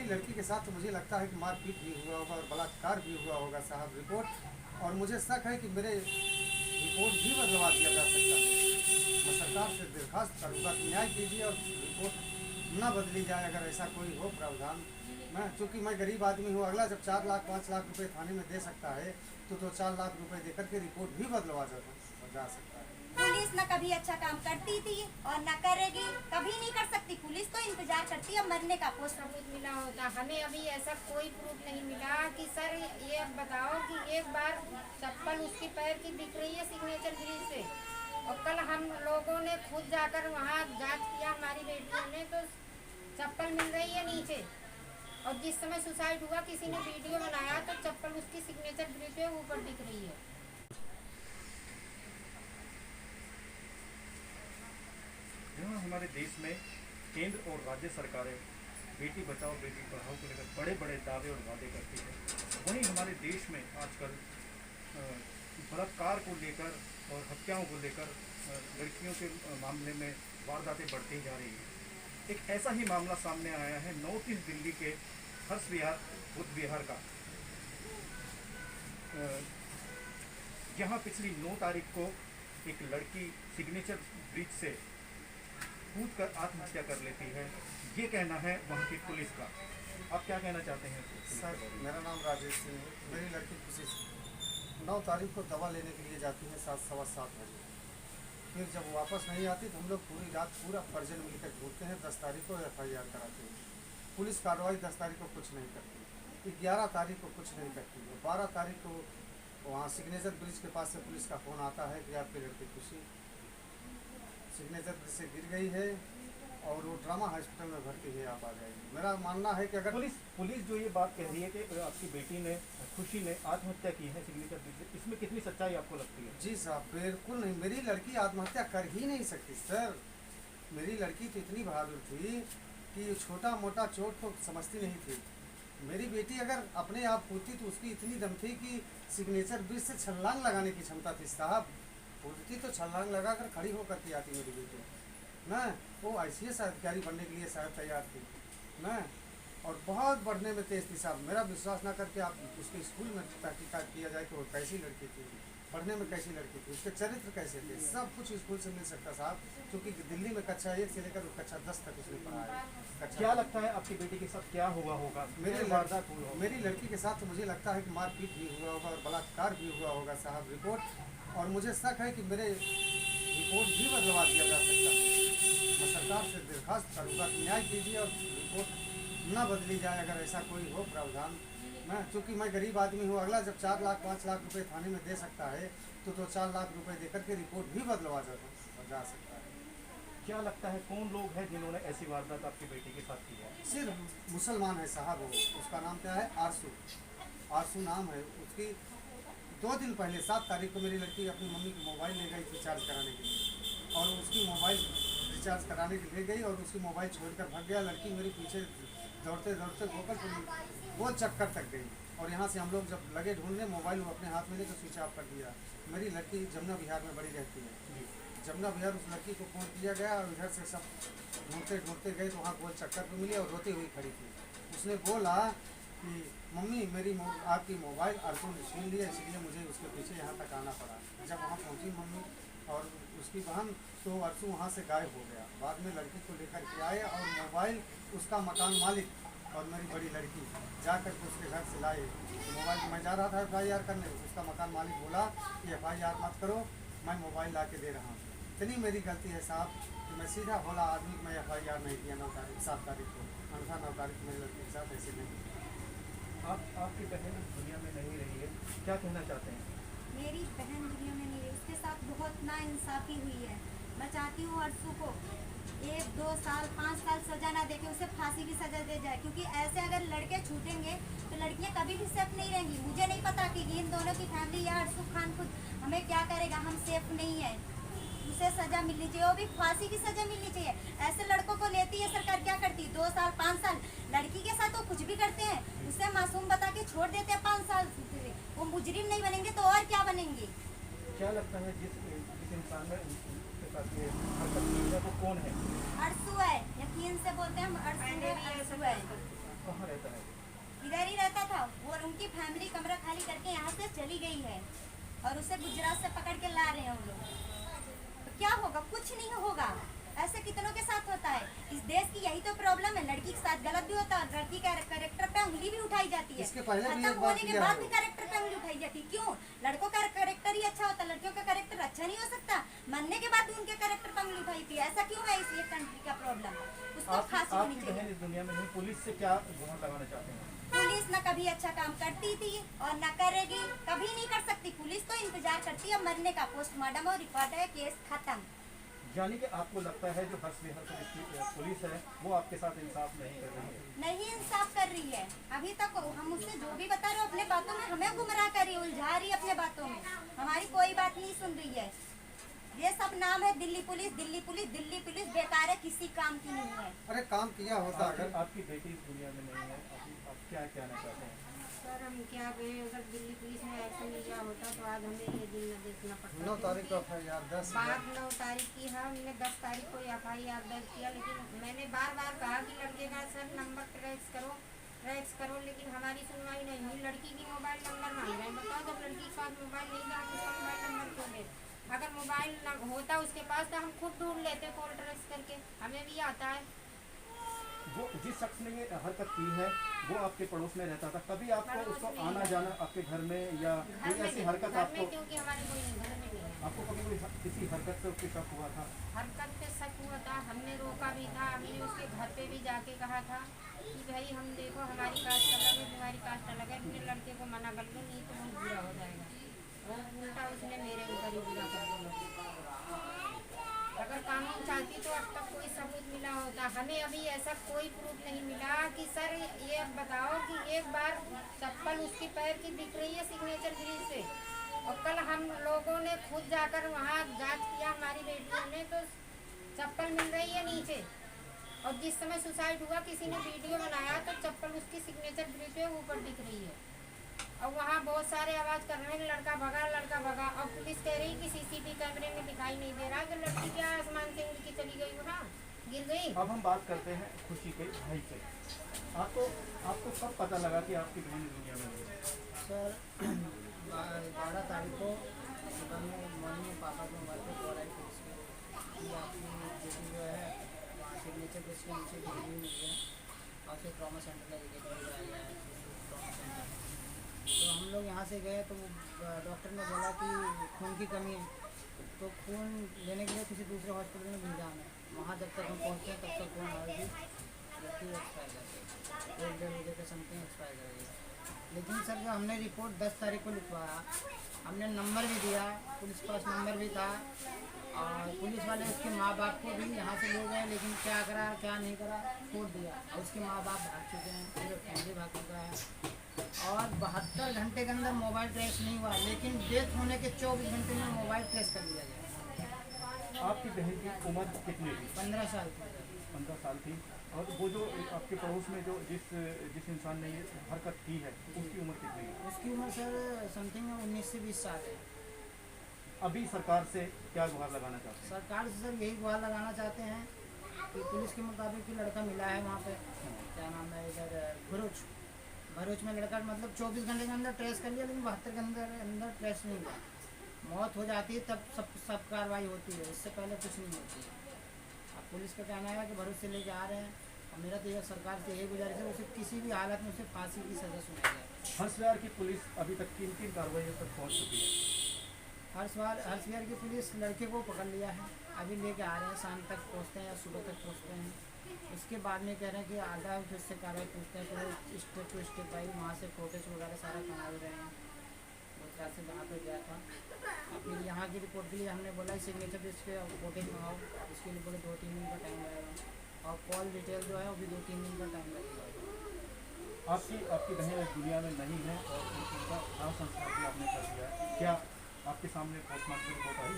मेरी लड़की के साथ तो मुझे लगता है कि मारपीट भी हुआ होगा और बलात्कार भी हुआ होगा साहब। रिपोर्ट और मुझे शक है कि मेरे रिपोर्ट भी बदलवा दिया जा सकता है। मैं सरकार से दरख्वास्त करूँगा कि न्याय कीजिए और रिपोर्ट ना बदली जाए अगर ऐसा कोई हो प्रावधान। मैं चूँकि मैं गरीब आदमी हूँ, अगला जब 4 लाख 5 लाख रुपए थाने में दे सकता है तो 4 लाख रुपए देकर के रिपोर्ट भी बदलवा जा सकता है। पुलिस न कभी अच्छा काम करती थी और न करेगी, कभी नहीं कर सकती। पुलिस तो इंतजार करती है मरने का। पोस्ट सबूत मिला होता, हमें अभी ऐसा कोई प्रूफ नहीं मिला कि सर ये बताओ कि एक बार चप्पल उसकी पैर की दिख रही है सिग्नेचर ब्रिज से, और कल हम लोगों ने खुद जाकर वहाँ जांच किया हमारी बेटियों ने, तो चप्पल मिल रही है नीचे। और जिस समय सुसाइड हुआ किसी ने वीडियो बनाया तो चप्पल उसकी सिग्नेचर ब्रिज पे ऊपर दिख रही है। जहाँ हमारे देश में केंद्र और राज्य सरकारें बेटी बचाओ बेटी पढ़ाओ को लेकर बड़े बड़े दावे और वादे करती हैं, वहीं हमारे देश में आजकल बलात्कार को लेकर और हत्याओं को लेकर लड़कियों के मामले में वारदातें बढ़ती जा रही हैं। एक ऐसा ही मामला सामने आया है नॉर्थ ईस्ट दिल्ली के हर्ष विहार बुद्ध विहार का, जहाँ पिछली 9 तारीख को एक लड़की सिग्नेचर ब्रिज से कूद कर आत्महत्या कर लेती है। ये कहना है वहाँ की पुलिस का। आप क्या कहना चाहते हैं? सर, मेरा नाम राजेश सिंह है। मेरी लड़की खुशी 9 तारीख को दवा लेने के लिए जाती है 7 सवा 7 बजे। फिर जब वापस नहीं आती तो हम लोग पूरी रात पूरा फर्जन मिलकर ढूंढते हैं। 10 तारीख को FIR कराते हैं। पुलिस कार्रवाई 10 तारीख को कुछ नहीं करती, 11 तारीख को कुछ नहीं करती। 12 तारीख को वहाँ सिग्नेचर ब्रिज के पास से पुलिस का फ़ोन आता है कि आपकी लड़की खुशी सिग्नेचर ब्रिज से गिर गई है और वो ड्रामा हॉस्पिटल में भर्ती है, आप आ जाएगी। मेरा मानना है कि अगर पुलिस जो ये बात कह रही है कि आपकी बेटी ने खुशी ने आत्महत्या की है सिग्नेचर ब्रिज से, इसमें कितनी सच्चाई आपको लगती है? जी साहब, बिल्कुल नहीं। मेरी लड़की आत्महत्या कर ही नहीं सकती सर। मेरी लड़की तो इतनी बहादुर थी कि छोटा मोटा चोट को समझती नहीं थी। मेरी बेटी अगर अपने आप कूदती तो उसकी इतनी दम थी कि सिग्नेचर ब्रिज से छलांग लगाने की क्षमता थी साहब। कूदती तो छलांग लगाकर खड़ी होकर के आती मेरी बेटी ना। वो ICS अधिकारी बनने के लिए शायद तैयार थी ना, और बहुत बढ़ने में तेज थी साहब। मेरा विश्वास ना करके आप उसके स्कूल में तहकीकात किया जाए कि वो कैसी लड़की थी, पढ़ने में कैसी लड़की थी, उसके चरित्र कैसे थे, सब कुछ स्कूल से मिल सकता साहब। क्योंकि दिल्ली में कक्षा 1 से लेकर कक्षा 10 तक उसने पढ़ा है। क्या लगता है आपकी बेटी के साथ क्या हुआ होगा? मेरी लड़की के साथ तो मुझे लगता है कि मारपीट भी हुआ होगा और बलात्कार भी हुआ होगा साहब। रिपोर्ट और मुझे शक है कि मेरे रिपोर्ट भी बदलवा दिया जा सकता है। मैं सरकार से दरख्वास्त करूँगा कि न्याय कीजिए और रिपोर्ट ना बदली जाए अगर ऐसा कोई हो प्रावधान। मैं चूँकि मैं गरीब आदमी हूँ, अगला जब 4 लाख 5 लाख रुपए थाने में दे सकता है तो 4 लाख रुपए देकर के रिपोर्ट भी बदलवा जा सकता है। क्या लगता है कौन लोग हैं जिन्होंने ऐसी वारदात आपकी बेटी के साथ की है? सिर्फ मुसलमान है साहब। वो उसका नाम क्या है? आरसू नाम है उसकी। 2 दिन पहले 7 तारीख को मेरी लड़की अपनी मम्मी की मोबाइल ले गई थी चार्ज कराने के लिए, और उसकी मोबाइल रिचार्ज कराने के लिए गई और उसकी मोबाइल छोड़कर भाग गया। लड़की मेरे पीछे दौड़ते दौड़ते गोल चक्कर तक गई, और यहाँ से हम लोग जब लगे ढूंढने, मोबाइल वो अपने हाथ में लेकर स्विच ऑफ कर दिया। मेरी लड़की जमुना विहार में बड़ी रहती है। जमुना विहार उस लड़की को फ़ोन किया गया और इधर से सब ढूंढते ढूंढते गए तो वहाँ गोल चक्कर पर मिली और रोती हुई खड़ी थी। उसने बोला कि मम्मी मेरी आपकी मोबाइल अर्जुन ने छीन लिया, इसलिए मुझे उसके पीछे यहाँ तक आना पड़ा। जब वहाँ पहुँची मम्मी और उसकी बहन तो अर्जुन वहाँ से गायब हो गया। बाद में लड़की को लेकर के आए और मोबाइल उसका मकान मालिक और मेरी बड़ी लड़की जाकर के उसके घर से लाए। मोबाइल मैं जा रहा था FIR करने, उसका मकान मालिक बोला कि FIR मत करो, मैं मोबाइल ला के दे रहा हूँ। इतनी मेरी गलती है साहब कि मैं सीधा बोला आदमी मैं FIR नहीं किया 7 तारीख को, अन्यथा 9 तारीख को मेरी लड़की के साथ ऐसे नहीं। आपकी बहन दुनिया में नहीं रही है, क्या कहना चाहते हैं? मेरी बहन दुनिया में नहीं रही, उसके साथ बहुत नाइंसाफ़ी हुई है। मैं चाहती हूँ अर्सू को 1, 2 साल 5 साल सज़ा ना देके उसे फांसी की सज़ा दे जाए, क्योंकि ऐसे अगर लड़के छूटेंगे तो लड़कियाँ कभी भी सेफ नहीं रहेंगी। मुझे नहीं पता कि इन दोनों की फैमिली या अर्सू खान खुद हमें क्या करेगा, हम सेफ नहीं है। उसे सज़ा मिलनी चाहिए, वो भी फांसी की सज़ा मिलनी चाहिए। ऐसे लड़कों को लेती है सरकार, क्या करती है 2 साल 5 साल। लड़की के साथ वो कुछ भी करते हैं, उसे मासूम बता के छोड़ देते हैं 5 साल। वो मुजरिम नहीं बनेंगे तो और क्या बनेंगे? क्या लगता है जिस इंसान ने उसके साथ ये हरकत की है वो कौन है? अर्सू है, यकीन से बोलते हैं हम अर्सू है। कहाँ रहता है? इधर ही रहता था और उनकी फैमिली कमरा खाली करके यहाँ से चली गई है और उसे गुजरात से पकड़ के ला रहे हैं हम लोग। तो क्या होगा? कुछ नहीं होगा। ऐसे कितनों के साथ होता है। इस देश की यही तो प्रॉब्लम है। लड़की के साथ गलत भी होता है और लड़की के कैरेक्टर पे उंगली भी उठाई जाती है। इसके पहले भी खत्म एक बात होने के किया बाद है। भी कैरेक्टर पे उंगली उठाई जाती है। क्यों? लड़कों का कैरेक्टर ही अच्छा होता है, लड़कियों का कैरेक्टर अच्छा नहीं हो सकता? मरने के बाद भी उनके कैरेक्टर पे उंगली उठाई थी। ऐसा क्यों है? इस कंट्री का प्रॉब्लम उसको फांसी होनी आपकी चाहिए। बहन इस दुनिया में नहीं, पुलिस से क्या गुहार लगाना चाहते हैं? पुलिस ना कभी अच्छा काम करती थी और ना करेगी, कभी नहीं कर सकती। पुलिस तो इंतजार करती है मरने का, पोस्टमार्टम और रिपोर्ट है, केस खत्म। यानी कि आपको लगता है जो हर्ष विहार पुलिस है वो आपके साथ इंसाफ नहीं कर रही है? नहीं इंसाफ कर रही है। अभी तक हम उससे जो भी बता रहे हो अपने बातों में हमें गुमराह कर रही है, उलझा रही है अपने बातों में। हमारी कोई बात नहीं सुन रही है। ये सब नाम है Delhi police, Delhi police, Delhi police बेकार है, किसी काम की नहीं है। अरे काम किया होता अगर आपकी बेटी इस दुनिया में नहीं है, आप क्या कहना चाहते हैं? सर हम क्या कहें, अगर दिल्ली पुलिस में एक्शन लिया होता तो आज हमें ये दिन न देखना पड़ता। 9 तारीख को FIR 10 बात 9 तारीख की है, हमने 10 तारीख को FIR दर्ज किया, लेकिन मैंने बार बार कहा कि लड़के का सर नंबर ट्रैक्स करो, लेकिन हमारी सुनवाई नहीं हुई। लड़की की मोबाइल नंबर मांग रहे हैं। बताओ, जब लड़की के पास मोबाइल नहीं था तो उसका मोबाइल नंबर क्यों ले? अगर मोबाइल होता उसके पास तो हम खुद ढूंढ लेते कॉल ट्रेस करके, हमें भी आता है। वो जिस शख्स ने ये हरकत की है वो आपके पड़ोस में रहता था, कभी आपको पड़ोस उसको में आना ही। जाना आपके घर में या कोई ऐसी हरकत घर आपको में क्योंकि हमारे कोई घर में नहीं है। आपको कभी कोई किसी हरकत से उसके शक हुआ था? हरकत पे शक हुआ था, हमने रोका भी था। हमने उसके घर पे भी जाके कहा था कि भाई हम देखो हमारी कास्ट अलग है, तुम्हारी कास्ट अलग है, अपने लड़के को मना कर लो, नहीं तो बहुत बुरा हो जाएगा। और उल्टा उसने मेरे ऊपर ही बुरा कर दिया। अगर कानून चाहती तो अब तक कोई सबूत मिला होता। हमें अभी ऐसा कोई प्रूफ नहीं मिला कि सर ये अब बताओ कि एक बार चप्पल उसकी पैर की दिख रही है सिग्नेचर ग्रिल से, और कल हम लोगों ने खुद जाकर वहाँ जांच किया, हमारी बेटियों ने, तो चप्पल मिल रही है नीचे। और जिस समय सुसाइड हुआ किसी ने वीडियो बनाया तो चप्पल उसकी सिग्नेचर ग्रिल पे ऊपर दिख रही है। और वहाँ बहुत सारे आवाज़ कर रहे हैं कि लड़का भगा। और पुलिस कह रही कि CCTV कैमरे में दिखाई नहीं दे रहा कि लड़की क्या आसमान से उड़ के चली गई, वहाँ गिर गई। अब हम बात करते हैं खुशी के भाई से। आपको कब पता लगा कि आपकी बहन दुनिया में नहीं है? सर 12 तारीख को सुबह में मॉर्निंग में पापा के मोबाइल पर कॉल आई पुलिस की कि आपकी बेटी जो है वहाँ सिग्नेचर पेज के नीचे डिग्री मिल गया और फिर ट्रॉमा सेंटर का टिकट मिल गया है ट्रॉमा सेंटर। तो हम लोग यहाँ से गए तो डॉक्टर ने बोला कि खून की कमी है, तो खून लेने के लिए किसी दूसरे हॉस्पिटल में भेजा हमें। वहाँ जब तक हम पहुँचते हैं तब तक खून आएगी, लड़की एक्सपायर कर गई, 1-1.5 बजे के समथिंग एक्सपायर कर गई। लेकिन सर जो हमने रिपोर्ट 10 तारीख को लिखवाया, हमने नंबर भी दिया, पुलिस के पास नंबर भी था, और पुलिस वाले उसके माँ बाप को भी यहाँ से ले गए, लेकिन क्या करा क्या नहीं करा छोड़ दिया। और उसके माँ बाप भाग चुके हैं, पूरे फैमिली भाग चुका है। और 72 घंटे के अंदर मोबाइल ट्रेस नहीं हुआ, लेकिन डेथ होने के 24 घंटे में मोबाइल ट्रेस कर लिया गया। आपकी बहन की उम्र कितनी थी? 15 साल की। 15 साल थी। और वो जो आपके पड़ोस में जो जिस इंसान ने ये हरकत की है उसकी उम्र कितनी है? उसकी उम्र सर समथिंग 19 से 20 साल है। अभी सरकार से क्या गुहार लगाना चाहते हैं? सरकार से सर यही गुहार लगाना चाहते हैं कि पुलिस के मुताबिक कि लड़का मिला है वहाँ पे, क्या नाम है, इधर भरूच में लड़का, मतलब 24 घंटे के अंदर ट्रेस कर लिया, लेकिन 72 के अंदर ट्रेस नहीं हुआ। मौत हो जाती है तब सब कार्रवाई होती है, इससे पहले कुछ नहीं होती है। अब पुलिस का कहना है कि भरूच से लेके आ रहे हैं, और मेरा तो यह सरकार से यही गुजारिश है उसे किसी भी हालत में उसे फांसी की सज़ा सुनाई जाए। हर्ष विहार की पुलिस अभी तक किन कार्रवाइयों तक पहुँच चुकी है? हर्ष विहार की पुलिस लड़के को पकड़ लिया है, अभी लेके आ रहे हैं, शाम तक पहुँचते हैं या सुबह तक पहुँचते हैं। उसके बाद में कह रहे हैं कि आधा उससे कार्रवाई पूछते हैं, तो स्टेप टू स्टेप आई, वहाँ से फोटेज वगैरह सारा कमाल रहे हैं। गुजरात से जहाँ पर गया था, फिर यहाँ की रिपोर्ट के लिए हमने बोला सिग्नेचर पेज पे फोटेज मंगाओ, इसके लिए बोले 2-3 दिन का टाइम लगेगा, और कॉल डिटेल जो है वो भी 2-3 दिन का टाइम लगेगा। आपकी बहन इस दुनिया में नहीं है और उनका दाह संस्कार भी आपने कर दिया है, क्या आपके सामने पोस्टमार्टम रिपोर्ट आई?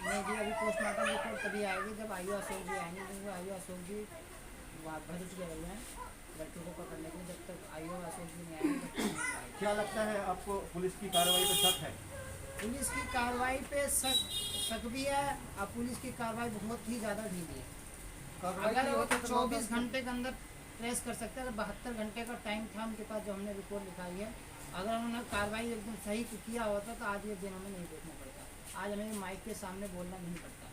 नहीं जी, अभी पोस्टमार्टम रिपोर्ट तभी आएगी जब आईओ अशोक जी आएंगे, क्योंकि आईओ अशोक जी भरूच गए हुए हैं लड़की को पकड़ने के लिए। जब तक आईओ अशोक जी नहीं आएंगे तब तक नहीं आएगी। क्या लगता है आपको पुलिस की कार्रवाई पर शक है? पुलिस की कार्रवाई पे शक भी है, और पुलिस की कार्रवाई बहुत ही ज़्यादा ढीली है। कार्रवाई अगर की वो होती तो 24 घंटे के अंदर ट्रेस कर सकते हैं। अगर 72 घंटे का टाइम था उनके पास, जो हमने रिपोर्ट लिखाई है, अगर उन्होंने कार्रवाई एकदम सही किया होता तो आज ये दिन हमें नहीं देखना पड़ता, आज हमें माइक के सामने बोलना नहीं पड़ता।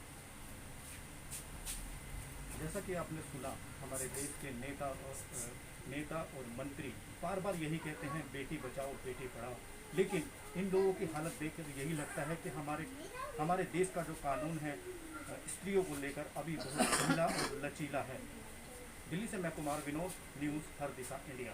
जैसा कि आपने सुना, हमारे देश के नेता और मंत्री बार बार यही कहते हैं बेटी बचाओ बेटी पढ़ाओ, लेकिन इन लोगों की हालत देखकर यही लगता है कि हमारे देश का जो कानून है स्त्रियों को लेकर अभी बहुत ढीला और लचीला है। दिल्ली से मैं कुमार विनोद, न्यूज़ हर दिशा इंडिया।